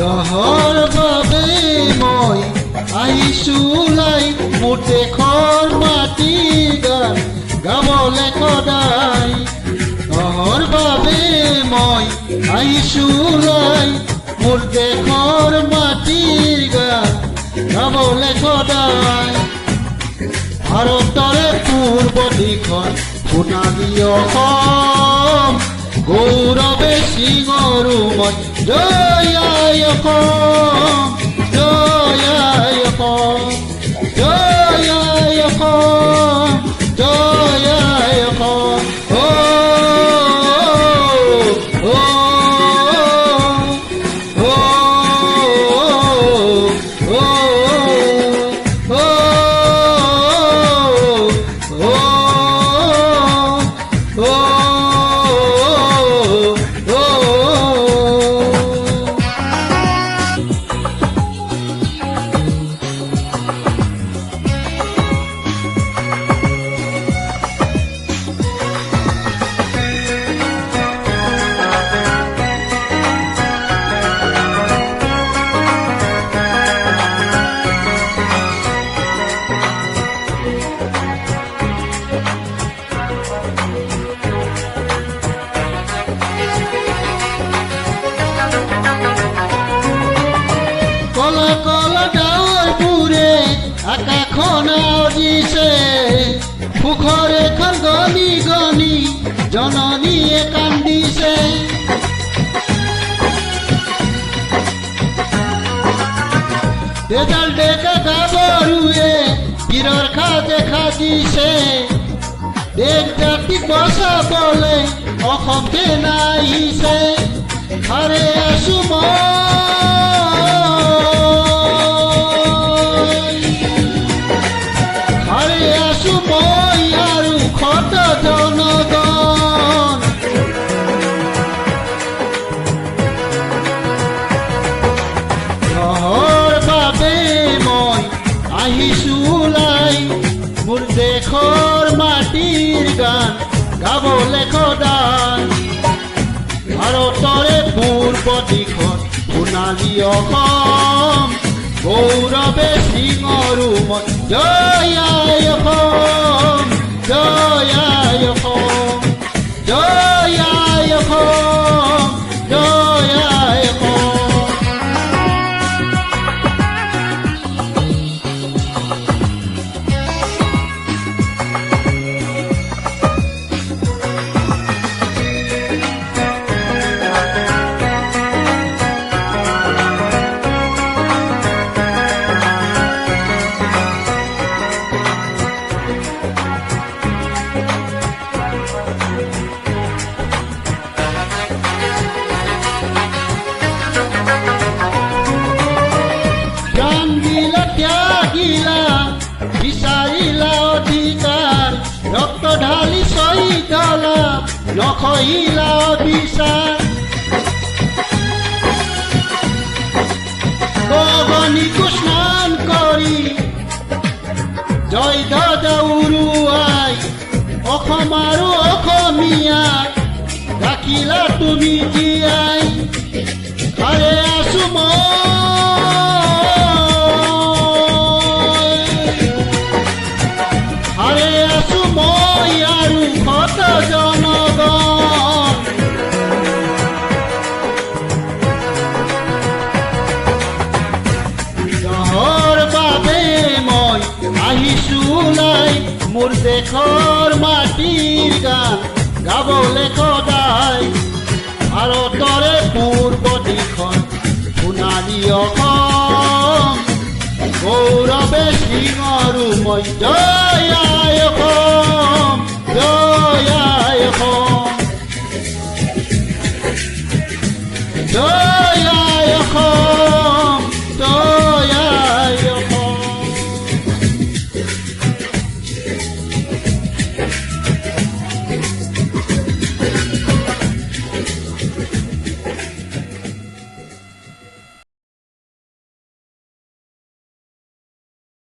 জহৰ বাবে মই আহিছো ওলাই মোৰ দেশৰ মাটি গান গাবলৈ সদায় জহৰ বাবে মই আহিছো ওলাই মোৰ দেশৰ মাটিৰ গান গাবলৈ সদায় ভাৰতৰে পূৰ্ব দিশত সোণালী অসম গৌৰৱে সিঙৰো মই জয় আই অসম জয় আই অসম জয় আই অসম জয় আই অসম আকাশখন দিছে সুখৰে এখন গনি গনি জননীয়ে কান্দিছে তেজাল ডেকা গাভৰুৱে বীৰৰ সাজে সাজিছে দেশ জাতিক বচাবলৈ অসম সেনা আহিছে হাৰে আছো মই আৰু ক্ষত জনগণ জহৰ বাবে মই আহিছো ওলাই মোৰ দেশৰ মাটিৰ গান গাবলৈ সদায় ভাৰতৰে পূৰ্ব দিশত সোণালী অসম গৌৰৱে সিঙৰো মই জয় আই অসম জয় আই অসম জয় আই অসম জয় আই অসম বিচাৰিলা অধিকাৰ ৰক্ত ঢালি শ্বহীদ হলা নখহিলা বিচাৰ গগনিকো স্নান কৰি জয় ধ্বজা উৰুৱাই অসম আৰু অসমীয়াক ৰাখিলা তুমি জীয়াই হাৰে আছো মই আৰু ক্ষত জনগণ জহৰ বাবে মই আহিছো ওলাই মোৰ দেশৰ মাটিৰ গান গাবলৈ সদায় ভাৰতৰে পূৰ্ব দিশত সোণালী অসম গৌৰৱে সিঙৰো মই জয় আই অসম জয় আই অসম জয় আই অসম